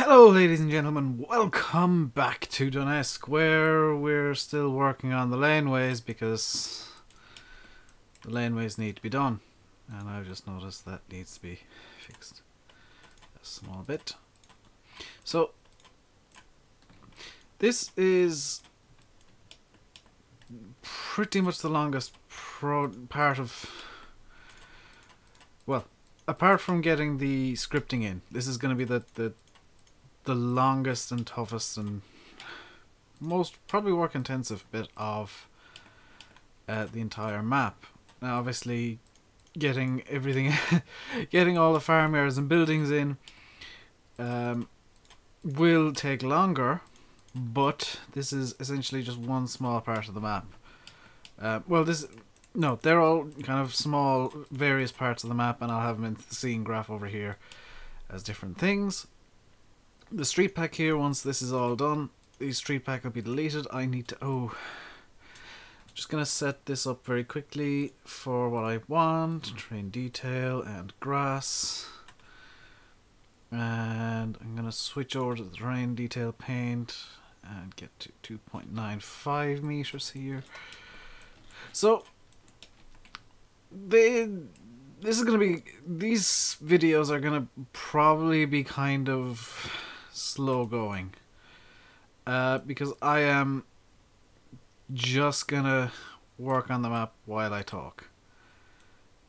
Hello ladies and gentlemen, welcome back to Duneske, where we're still working on the laneways because the laneways need to be done, and I've just noticed that needs to be fixed a small bit. So this is pretty much the longest part of, well, apart from getting the scripting in, this is going to be the longest and toughest and most probably work intensive bit of the entire map. Now obviously getting everything getting all the farmyards and buildings in will take longer, but this is essentially just one small part of the map. No, they're all kind of small various parts of the map, and I'll have them in the scene graph over here as different things. The street pack here, once this is all done, the street pack will be deleted. I need to, just going to set this up very quickly for what I want. Train detail and grass. And I'm going to switch over to the terrain detail paint and get to 2.95 meters here. So, these videos are going to probably be kind of slow going because I am just gonna work on the map while I talk,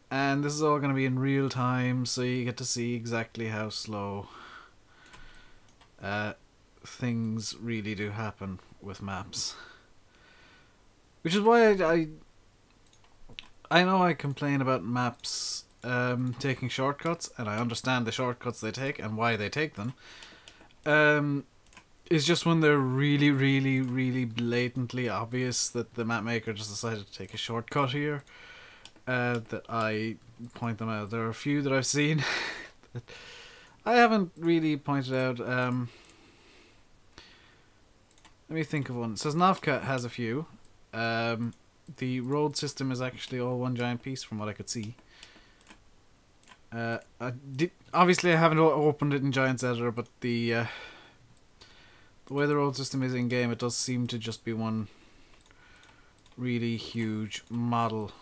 and this is all gonna be in real time, so you get to see exactly how slow things really do happen with maps, which is why I know I complain about maps taking shortcuts, and I understand the shortcuts they take and why they take them. It's just when they're really blatantly obvious that the map maker just decided to take a shortcut here that I point them out. There are a few that I've seen that I haven't really pointed out. Let me think of one. It says Novka has a few. The road system is actually all one giant piece from what I could see. Obviously I haven't opened it in Giants Editor, but the way the road system is in game, it does seem to just be one really huge model,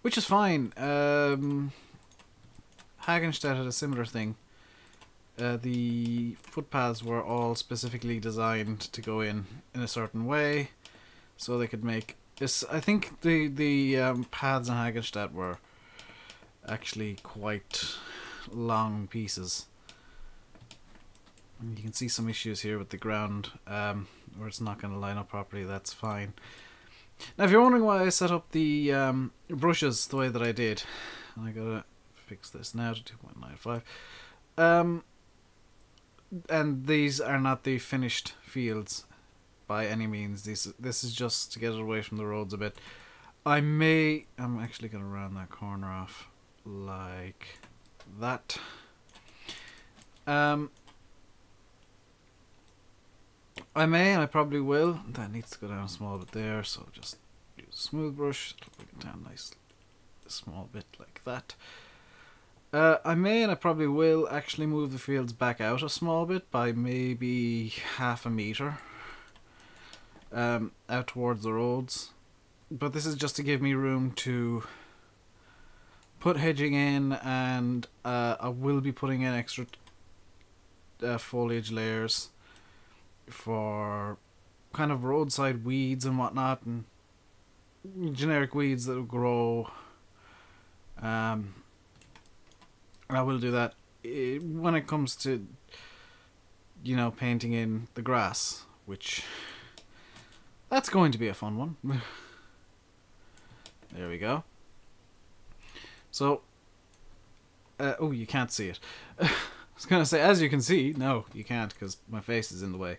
which is fine. Hagenstedt had a similar thing. The footpaths were all specifically designed to go in a certain way, so they could make this. I think the paths in Hagenstedt were actually quite long pieces. And you can see some issues here with the ground where it's not going to line up properly. That's fine. Now if you're wondering why I set up the brushes the way that I did, I gotta fix this now to 2.95, and these are not the finished fields by any means. This is just to get it away from the roads a bit. I'm actually going to round that corner off like that. I may, and I probably will. That needs to go down a small bit there, so just use a smooth brush. It'll bring it down nice, a small bit like that. I may, and I probably will, actually move the fields back out a small bit by maybe half a meter out towards the roads. But this is just to give me room to put hedging in, and I will be putting in extra foliage layers for kind of roadside weeds and whatnot, and generic weeds that will grow. I will do that when it comes to, you know, painting in the grass, which that's going to be a fun one. There we go. So oh, you can't see it. I was gonna say, as you can see, no, you can't because my face is in the way.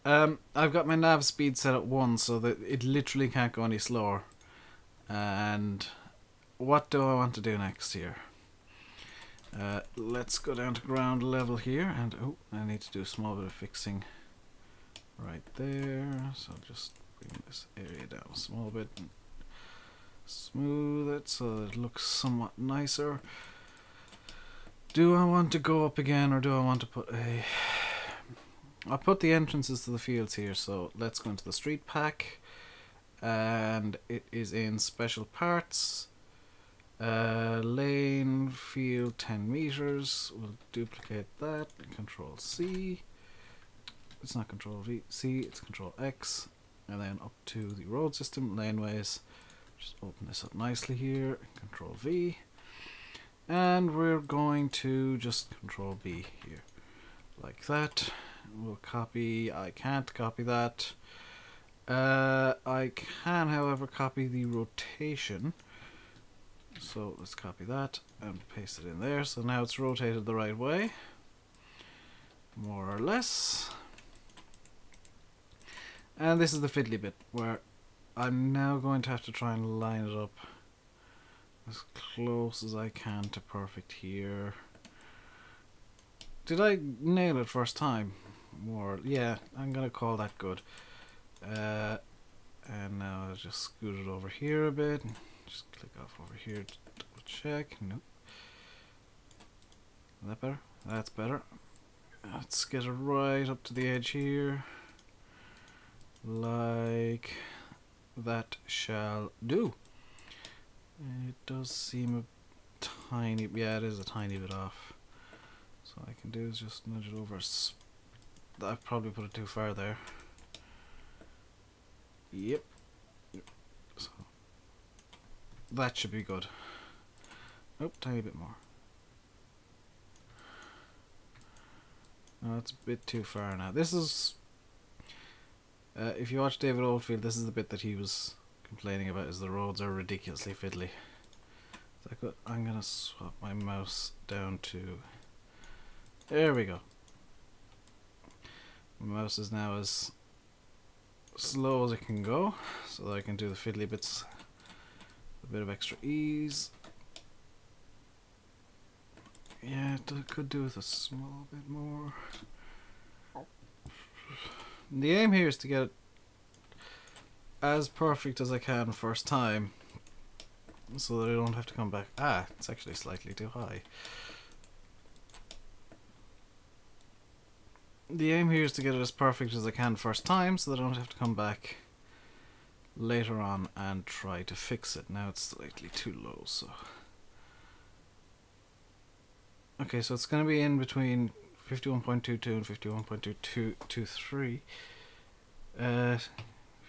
I've got my nav speed set at 1, so that it literally can't go any slower. And what do I want to do next here? Let's go down to ground level here, and I need to do a small bit of fixing right there. So just bring this area down a small bit and smooth it so that it looks somewhat nicer. Do I want to go up again, or do I want to put a... I'll put the entrances to the fields here, so let's go into the street pack. And it is in special parts. Lane field 10 meters. We'll duplicate that. Control C. It's not Control V. C. It's Control X. And then up to the road system, laneways. Just open this up nicely here. Control V. And we're going to just Control B here, like that. We'll copy. I can't copy that. I can, however, copy the rotation. So let's copy that and paste it in there. So now it's rotated the right way, more or less. And this is the fiddly bit where I'm now going to have to try and line it up as close as I can to perfect here. Did I nail it first time? More, yeah, I'm gonna call that good. And now I'll just scoot it over here a bit. Just click off over here to double check. Nope. Is that better? That's better. Let's get it right up to the edge here. Like that shall do. It does seem a tiny... yeah, it is a tiny bit off. So all I can do is just nudge it over. I've probably put it too far there. Yep. So that should be good. Nope, tiny bit more. No, it's a bit too far now. This is... if you watch David Oldfield, this is the bit that he was complaining about, is the roads are ridiculously fiddly. So I'm gonna swap my mouse down to... there we go. My mouse is now as slow as it can go, so that I can do the fiddly bits with a bit of extra ease. Yeah, it could do with a small bit more. The aim here is to get it as perfect as I can first time, so that I don't have to come back. Ah, it's actually slightly too high. The aim here is to get it as perfect as I can first time, so that I don't have to come back later on and try to fix it. Now it's slightly too low, so... okay, so it's going to be in between 51.22 and 51.2223.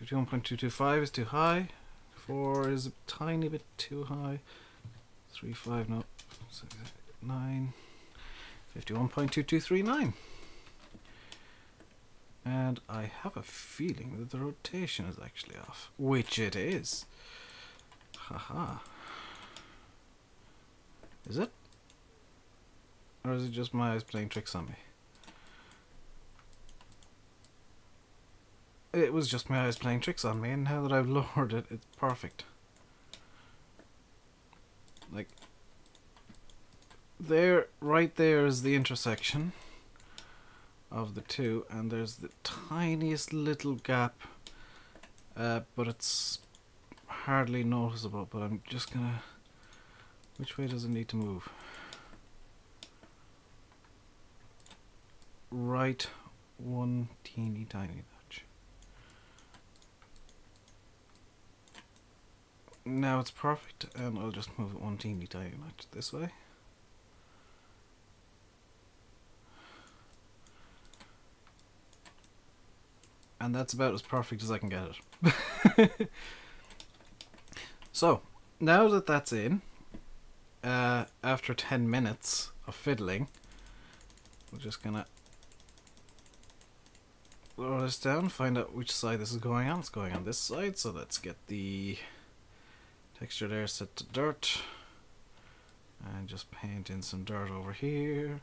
51.225 is too high. 4 is a tiny bit too high. 3.5, no. 9. 51.2239. And I have a feeling that the rotation is actually off. Which it is. Haha. Is it? Or is it just my eyes playing tricks on me? It was just my eyes playing tricks on me, and now that I've lowered it, it's perfect. Like, there, right there is the intersection of the two, and there's the tiniest little gap, but it's hardly noticeable. But I'm just gonna... which way does it need to move? Right, one teeny tiny nudge. Now it's perfect, and I'll just move it one teeny tiny nudge this way. And that's about as perfect as I can get it. So, now that that's in, after 10 minutes of fiddling, we're just gonna lower this down, find out which side this is going on. It's going on this side, so let's get the texture there set to dirt. And just paint in some dirt over here,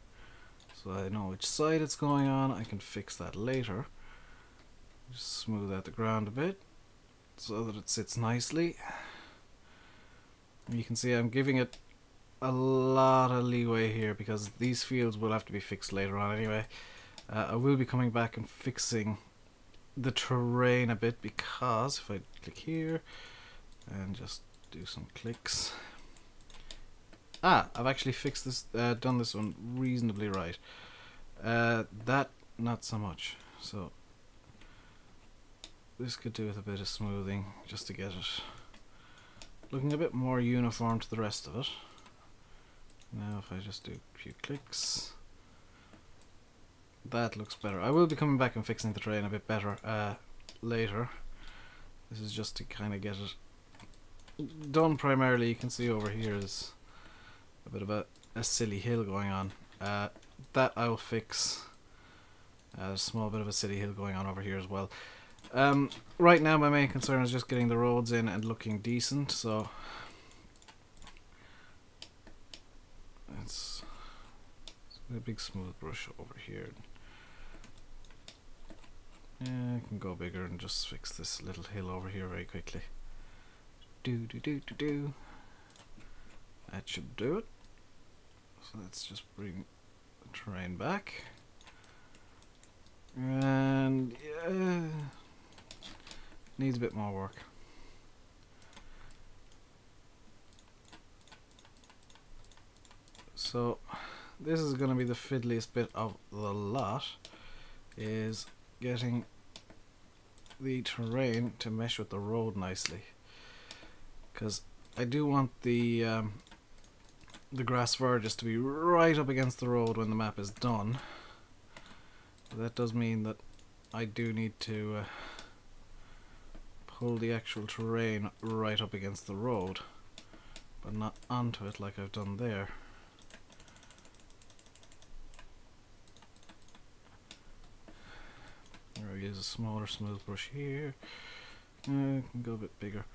so I know which side it's going on. I can fix that later. Just smooth out the ground a bit so that it sits nicely. You can see I'm giving it a lot of leeway here because these fields will have to be fixed later on anyway. I will be coming back and fixing the terrain a bit, because if I click here and just do some clicks, I've actually fixed this, done this one reasonably right. That, not so much. So, this could do with a bit of smoothing, just to get it looking a bit more uniform to the rest of it. Now if I just do a few clicks, that looks better. I will be coming back and fixing the terrain a bit better later. This is just to kind of get it done primarily. You can see over here is a bit of a silly hill going on. That I will fix. A small bit of a silly hill going on over here as well. Right now my main concern is just getting the roads in and looking decent, so it's a big smooth brush over here. Yeah, I can go bigger and just fix this little hill over here very quickly. Do. That should do it. So let's just bring the terrain back. And yeah, needs a bit more work. So this is going to be the fiddliest bit of the lot, is getting the terrain to mesh with the road nicely, because I do want the grass verges to be right up against the road when the map is done. But that does mean that I do need to pull the actual terrain right up against the road, but not onto it like I've done there. I'll use a smaller smooth brush here. I can go a bit bigger.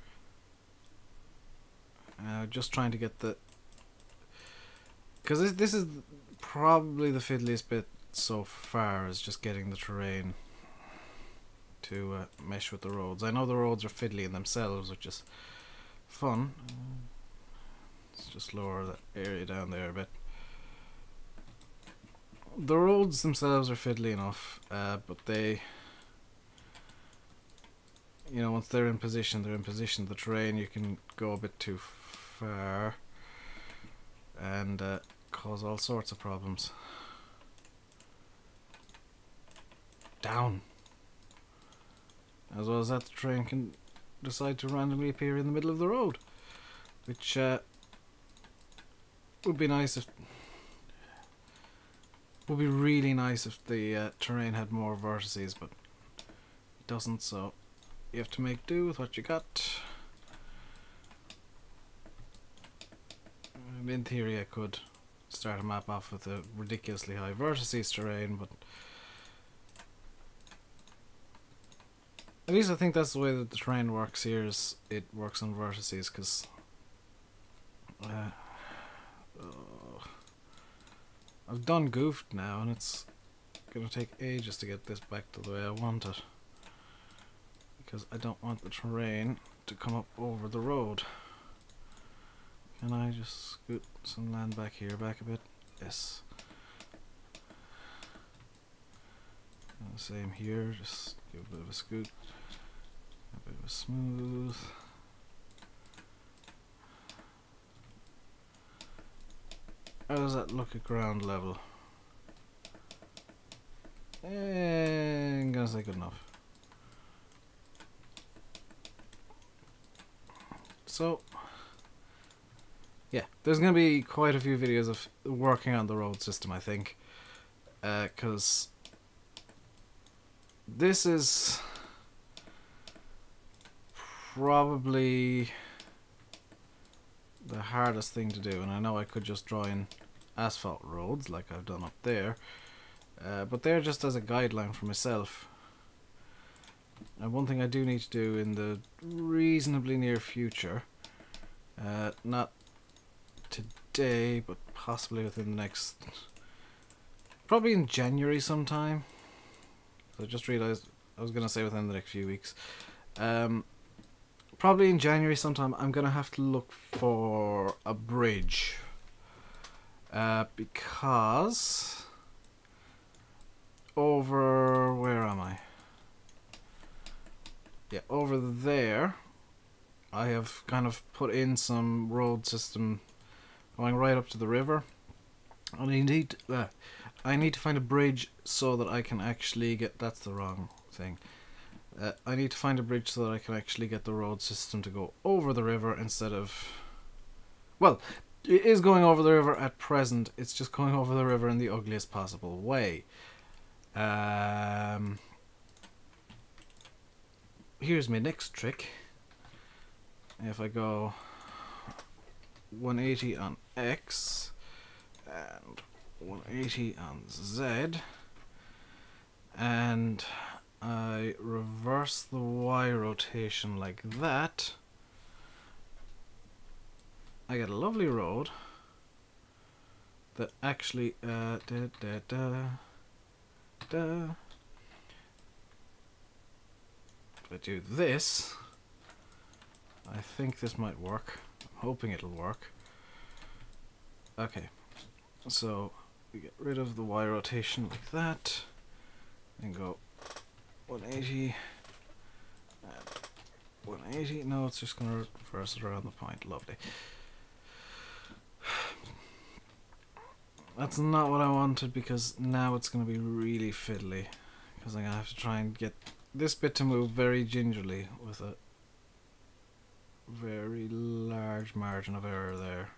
Just trying to get the, because this is probably the fiddliest bit so far, is just getting the terrain to mesh with the roads. I know the roads are fiddly in themselves, which is fun. Let's just lower that area down there a bit. The roads themselves are fiddly enough, but they, you know, once they're in position, they're in position. The terrain, you can go a bit too far and cause all sorts of problems. Down. As well as that, the train can decide to randomly appear in the middle of the road, which would be nice if, would be really nice if the terrain had more vertices, but it doesn't, so you have to make do with what you got. In theory I could start a map off with a ridiculously high vertices terrain, but at least I think that's the way that the terrain works here, is it works on vertices, because I've done goofed now and it's gonna take ages to get this back to the way I want it, because I don't want the terrain to come up over the road. Can I just scoot some land back here, back a bit? Yes. And the same here, just give a bit of a scoot, a bit of a smooth. How does that look at ground level? I'm gonna say good enough. So yeah, there's going to be quite a few videos of working on the road system, I think, because this is probably the hardest thing to do, and I know I could just draw in asphalt roads like I've done up there, but they're just as a guideline for myself. And one thing I do need to do in the reasonably near future, not today, but possibly within the next, probably in January sometime. I just realized I was going to say within the next few weeks. Probably in January sometime I'm going to have to look for a bridge, because over, where am I? Yeah, over there I have kind of put in some road system going right up to the river. And I need to find a bridge so that I can actually get... That's the wrong thing. I need to find a bridge so that I can actually get the road system to go over the river instead of... Well, it is going over the river at present. It's just going over the river in the ugliest possible way. Here's my next trick. If I go 180 on X and 180 on Z, and I reverse the Y rotation like that, I get a lovely road that actually if I do this, I think this might work. I'm hoping it'll work. Okay, so we get rid of the Y rotation like that and go 180 and 180. No, it's just going to reverse it around the point. Lovely. That's not what I wanted, because now it's going to be really fiddly, because I'm going to have to try and get this bit to move very gingerly with a very large margin of error there.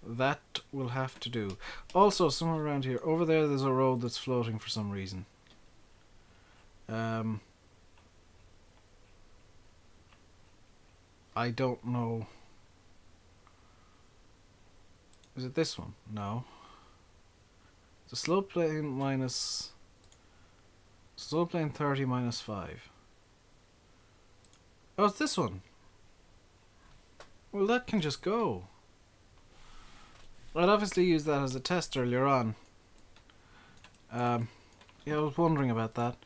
That will have to do. Also, somewhere around here, over there's a road that's floating for some reason. I don't know. Is it this one? No. It's a slope plane minus... Slope plane 30 minus 5. Oh, it's this one. Well, that can just go. I'd obviously used that as a test earlier on. Yeah, I was wondering about that.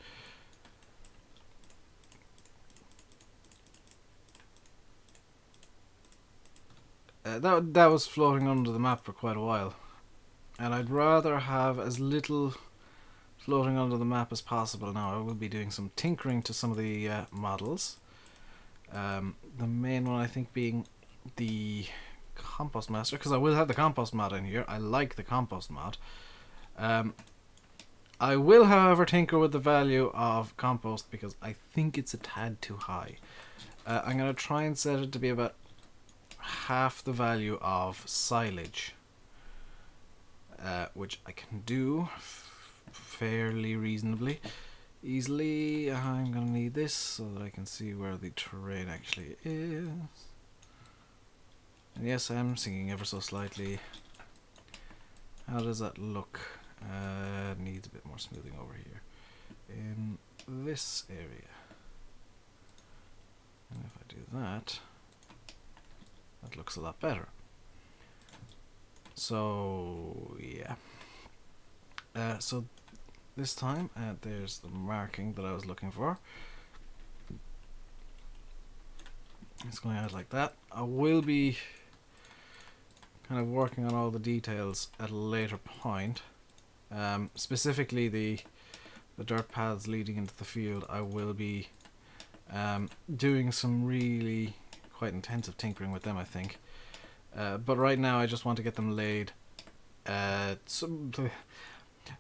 That was floating under the map for quite a while, and I'd rather have as little floating under the map as possible. Now I will be doing some tinkering to some of the models. The main one I think being the compost master, because I will have the compost mod in here. I like the compost mod. I will, however, tinker with the value of compost because I think it's a tad too high. I'm going to try and set it to be about half the value of silage, which I can do fairly reasonably easily. I'm going to need this so that I can see where the terrain actually is. And yes, I am singing ever so slightly. How does that look? Needs a bit more smoothing over here in this area. And if I do that, that looks a lot better. So yeah. So this time there's the marking that I was looking for. It's going out like that. I will be kind of working on all the details at a later point. Specifically the dirt paths leading into the field. I will be doing some really quite intensive tinkering with them, I think. But right now I just want to get them laid.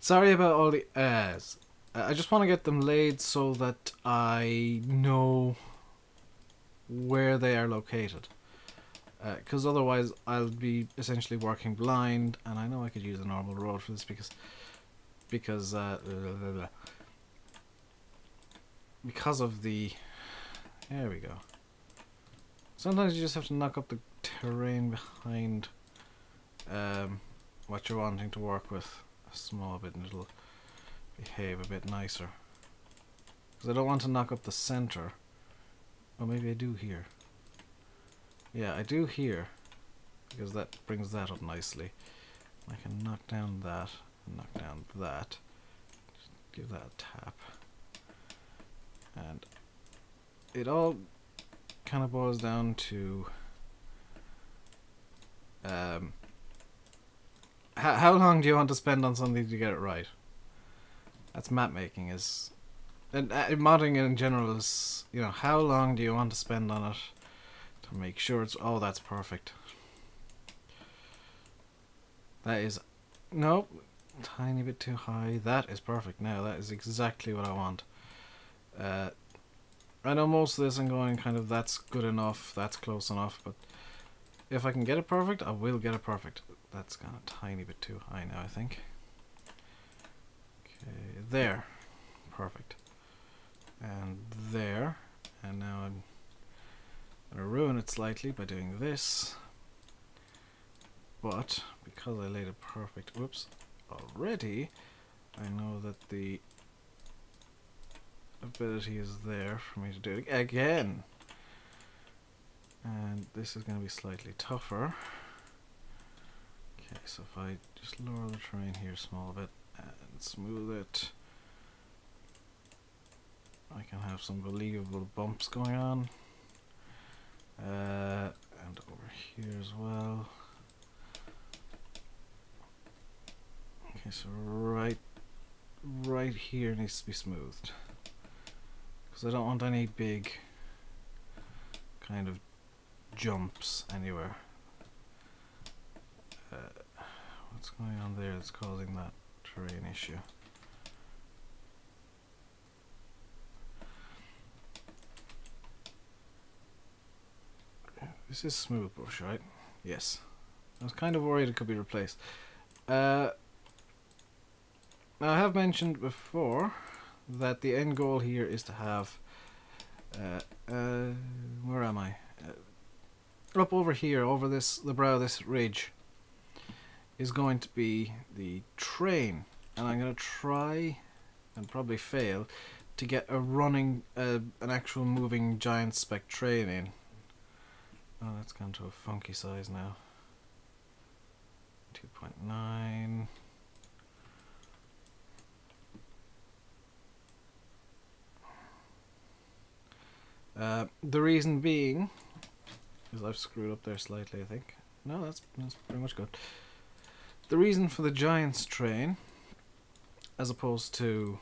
Sorry about all the as. I just want to get them laid so that I know where they are located. Because otherwise I'll be essentially working blind, and I know I could use a normal road for this because of the... There we go. Sometimes you just have to knock up the terrain behind what you're wanting to work with a small bit, and it'll behave a bit nicer. Because I don't want to knock up the center. Oh, maybe I do here. Yeah, I do here, because that brings that up nicely. I can knock down that, and knock down that. Just give that a tap. And it all kind of boils down to how long do you want to spend on something to get it right? That's map making is, and modding in general is, you know, how long do you want to spend on it to make sure it's, oh, that's perfect. That is, nope, tiny bit too high. That is perfect now. That is exactly what I want. I know most of this I'm going kind of, that's good enough, that's close enough, but if I can get it perfect, I will get it perfect. That's gone a tiny bit too high now, I think. Okay, there. Perfect. And there. And now I'm going to ruin it slightly by doing this. But because I laid it perfect, whoops, already, I know that the ability is there for me to do it again. And this is going to be slightly tougher. Okay, so if I just lower the terrain here a small bit and smooth it, I can have some believable bumps going on. And over here as well. Okay, so right here needs to be smoothed, because I don't want any big kind of jumps anywhere. What's going on there that's causing that terrain issue? This is smooth brush, right? Yes. I was kind of worried it could be replaced. Now I have mentioned before that the end goal here is to have where am I? Up over here, over this, the brow of this ridge, is going to be the train, and I'm going to try, and probably fail, to get a running, an actual moving giant spec train in. Oh, that's gone to a funky size now. 2.9. The reason being is I've screwed up there slightly, I think. No, that's pretty much good. The reason for the Giants train, as opposed to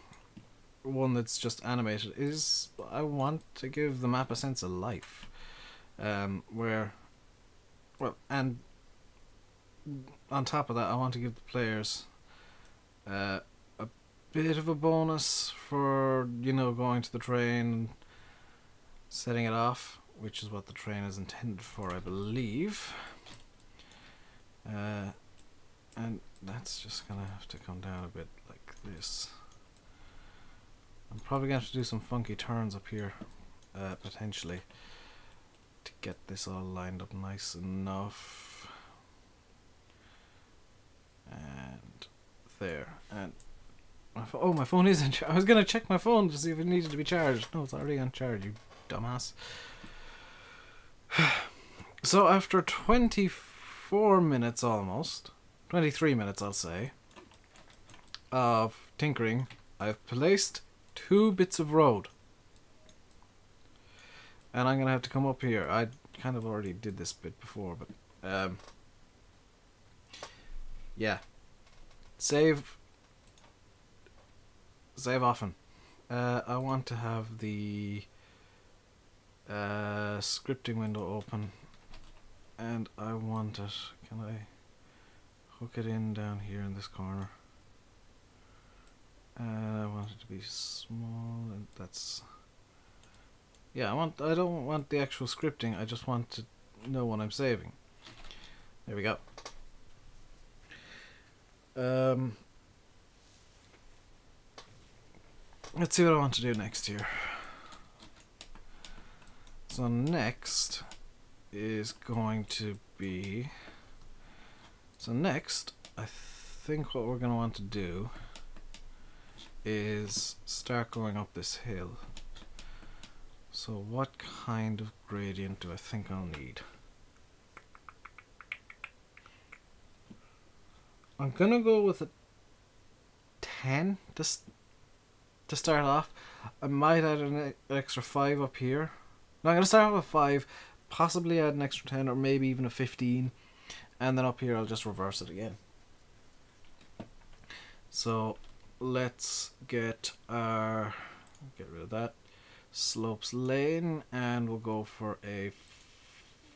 one that's just animated, is I want to give the map a sense of life. Where, well, and on top of that, I want to give the players a bit of a bonus for, you know, going to the train, setting it off, which is what the train is intended for, I believe. And that's just gonna have to come down a bit like this. I'm probably gonna have to do some funky turns up here, potentially, to get this all lined up nice enough. And there. And oh, my phone is in charge. I was gonna check my phone to see if it needed to be charged. No, it's already on charge, you dumbass. So after 24 minutes almost, 23 minutes I'll say, of tinkering, I've placed 2 bits of road. And I'm gonna have to come up here. I kind of already did this bit before, but yeah. Save often. I want to have the scripting window open, and I want it, can I hook it in down here in this corner? I want it to be small, and that's, yeah, I don't want the actual scripting, I just want to know what I'm saving. There we go. Let's see what I want to do next here. So next is going to be, I think what we're going to want to do is start going up this hill. So what kind of gradient do I think I'll need? I'm gonna go with a 10 to start off. I might add an extra 5 up here. No, I'm gonna start off with 5, possibly add an extra 10 or maybe even a 15, and then up here I'll just reverse it again. So let's get rid of that slopes lane, and we'll go for a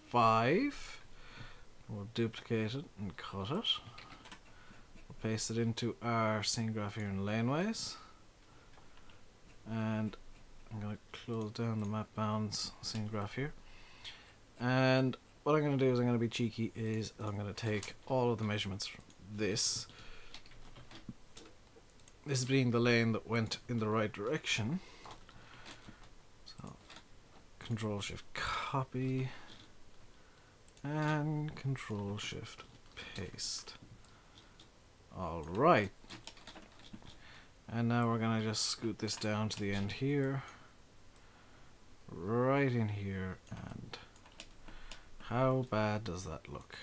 5. We'll duplicate it and cut it. paste it into our scene graph here in laneways, and I'm going to close down the map bounds scene graph here. And what I'm going to do is I'm going to be cheeky, is I'm going to take all of the measurements from this being the lane that went in the right direction. So Control Shift copy and Control Shift paste. Alright, and now we're going to just scoot this down to the end here, right in here, and how bad does that look?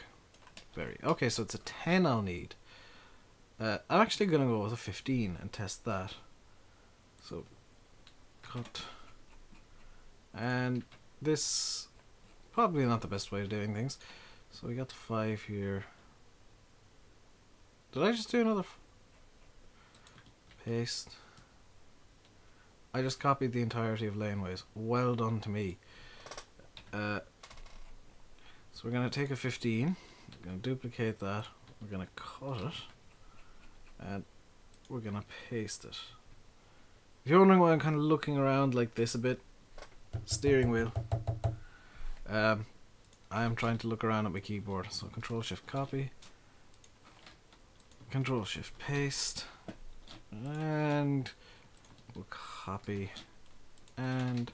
Very. Okay, so it's a 10 I'll need. I'm actually going to go with a 15 and test that. So, cut. And this, probably not the best way of doing things. So we got the 5 here. Did I just do another paste? I just copied the entirety of laneways. Well done to me. So we're going to take a 15. We're going to duplicate that. We're going to cut it. And we're going to paste it. If you're wondering why I'm kind of looking around like this a bit, steering wheel. I am trying to look around at my keyboard. So Control Shift copy. Control Shift paste, and we'll copy and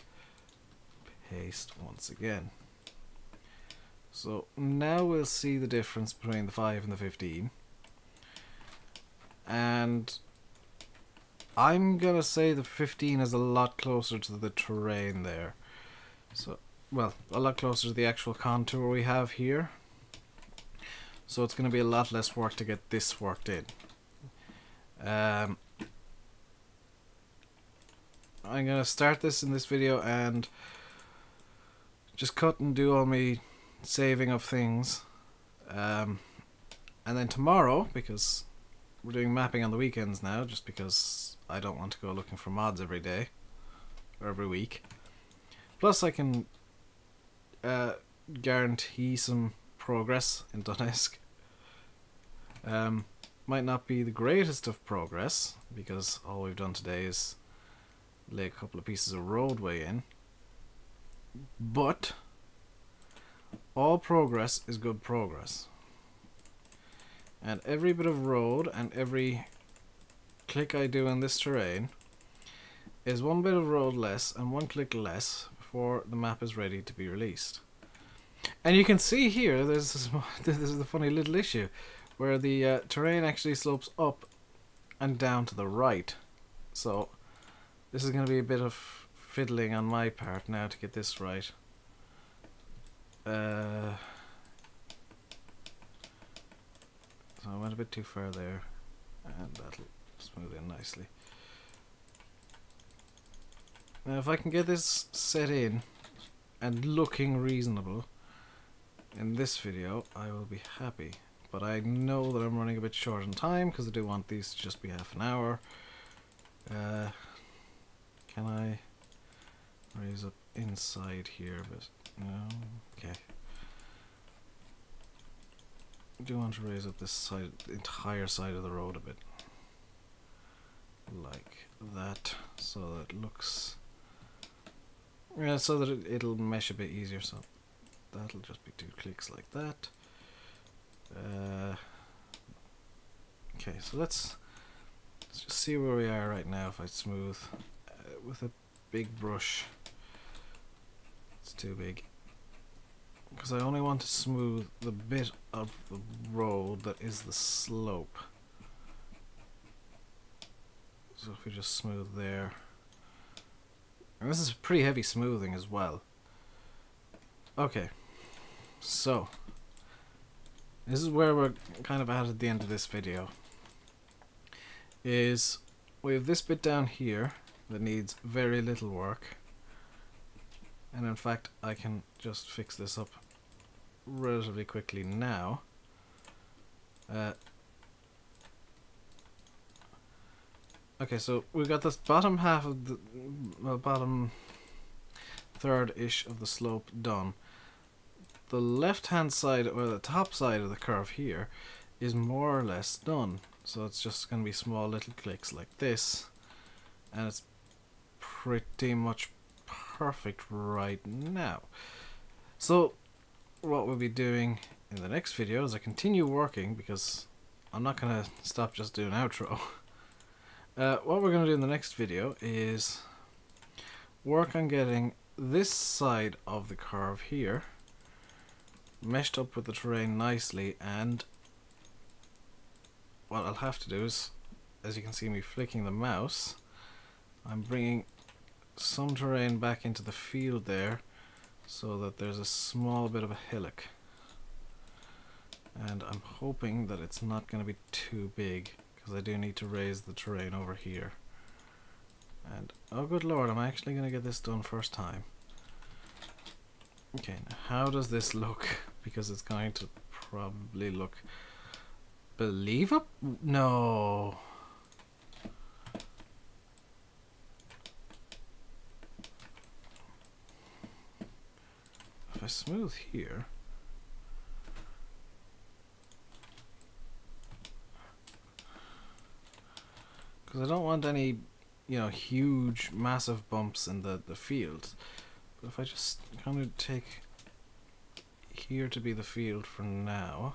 paste once again. So now we'll see the difference between the 5 and the 15, and I'm gonna say the 15 is a lot closer to the terrain there. So, well, a lot closer to the actual contour we have here. So it's going to be a lot less work to get this worked in. I'm going to start this in this video and just cut and do all my saving of things. And then tomorrow, because we're doing mapping on the weekends now, just because I don't want to go looking for mods every day or every week. Plus I can guarantee some progress in Duneske. Might not be the greatest of progress, because all we've done today is lay a couple of pieces of roadway in, but all progress is good progress, and every bit of road and every click I do in this terrain is one bit of road less and one click less before the map is ready to be released. And you can see here, there's a funny little issue where the terrain actually slopes up and down to the right. So this is going to be a bit of fiddling on my part now to get this right. So I went a bit too far there, and that'll smooth in nicely. Now if I can get this set in and looking reasonable in this video, I will be happy. But I know that I'm running a bit short on time because I do want these to just be half an hour. Can I raise up inside here? But no, okay. I do want to raise up this side, the entire side of the road a bit, like that, so that it looks, yeah, so that it'll mesh a bit easier. So that'll just be 2 clicks like that. Okay, so let's just see where we are right now. If I smooth with a big brush, it's too big, because I only want to smooth the bit of the road that is the slope. So if we just smooth there, and this is pretty heavy smoothing as well. Okay, so this is where we're kind of at the end of this video. Is we have this bit down here that needs very little work, and in fact I can just fix this up relatively quickly now. Okay, so we've got this bottom half of the bottom third-ish of the slope done. The left hand side, or the top side of the curve here, is more or less done. So it's just going to be small little clicks like this, and it's pretty much perfect right now. So what we'll be doing in the next video is I continue working, because I'm not going to stop just doing outro. What we're going to do in the next video is work on getting this side of the curve here meshed up with the terrain nicely, and what I'll have to do is, as you can see me flicking the mouse, I'm bringing some terrain back into the field there so that there's a small bit of a hillock, and I'm hoping that it's not going to be too big, because I do need to raise the terrain over here. And oh good lord, I'm actually going to get this done first time. Okay, now how does this look? Because it's going to probably look believable. No. If I smooth here, because I don't want any, huge massive bumps in the field. But if I just kind of take here to be the field for now,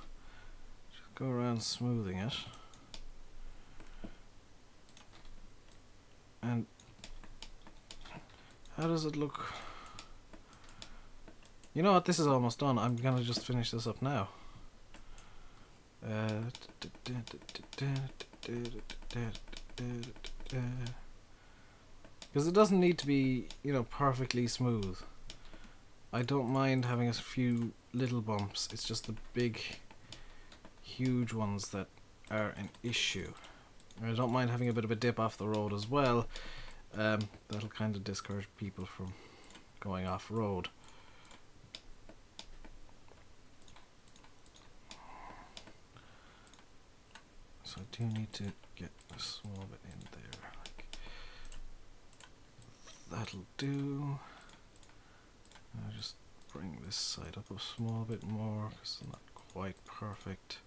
just go around smoothing it, and how does it look? You know what, this is almost done. I'm gonna just finish this up now. Because it doesn't need to be, perfectly smooth. I don't mind having a few little bumps. It's just the big, huge ones that are an issue. I don't mind having a bit of a dip off the road as well. That'll kind of discourage people from going off road. So I do need to get a small bit in there. That'll do. I'll just bring this side up a small bit more, because it's not quite perfect.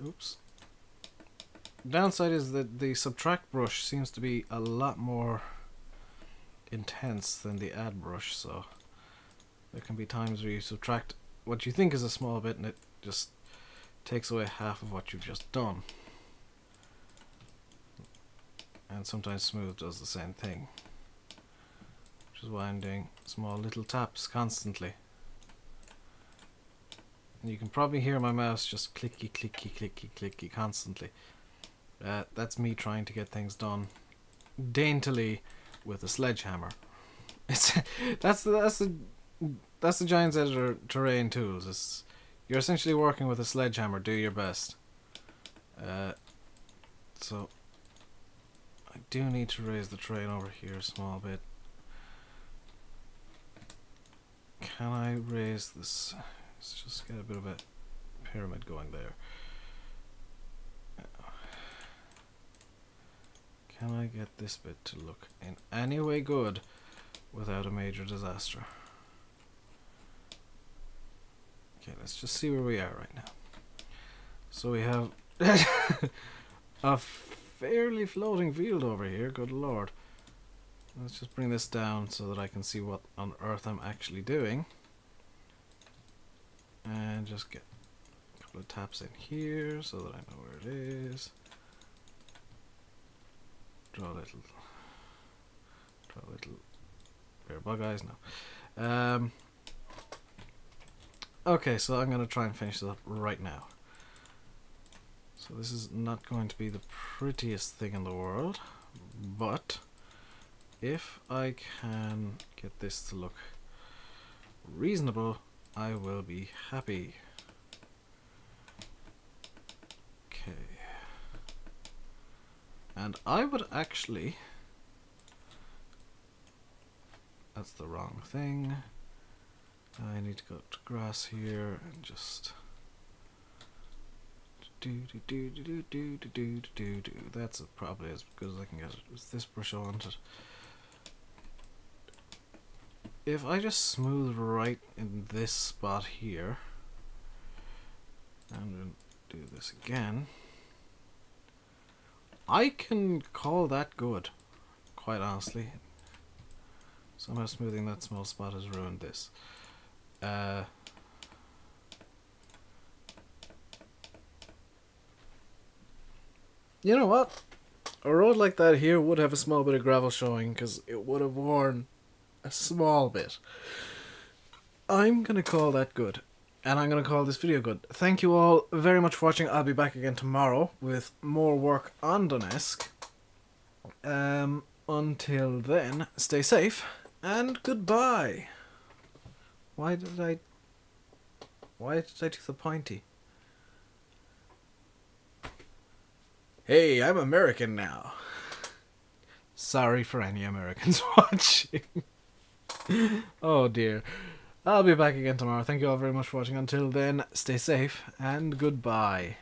Oops. Downside is that the subtract brush seems to be a lot more intense than the add brush, so there can be times where you subtract what you think is a small bit and it just takes away half of what you've just done. And sometimes smooth does the same thing, which is why I'm doing small little taps constantly. And you can probably hear my mouse just clicky clicky clicky clicky constantly. That's me trying to get things done daintily with a sledgehammer. That's the Giants Editor terrain tools. You're essentially working with a sledgehammer. Do your best. So I do need to raise the terrain over here a small bit. Can I raise this? Let's just get a bit of a pyramid going there. Can I get this bit to look in any way good without a major disaster? Okay, let's just see where we are right now. So we have a fairly floating field over here, good lord. Let's just bring this down so that I can see what on earth I'm actually doing. And just get a couple of taps in here so that I know where it is. Draw a little pair of bug eyes now. Okay, so I'm going to try and finish this up right now. So this is not going to be the prettiest thing in the world, but if I can get this to look reasonable, I will be happy. Okay. And I would actually... That's the wrong thing. I need to go to grass here and just... That's probably as good as I can get it. With this brush I want it. If I just smooth right in this spot here, And we'll do this again. I can call that good, quite honestly. Somehow smoothing that small spot has ruined this. You know what? A road like that here would have a small bit of gravel showing, because it would have worn a small bit. I'm going to call that good. And I'm going to call this video good. Thank you all very much for watching. I'll be back again tomorrow with more work on Duneske. Until then, stay safe and goodbye. Why did I do the pointy? Hey, I'm American now. Sorry for any Americans watching. Oh dear. I'll be back again tomorrow. Thank you all very much for watching. Until then, stay safe and goodbye.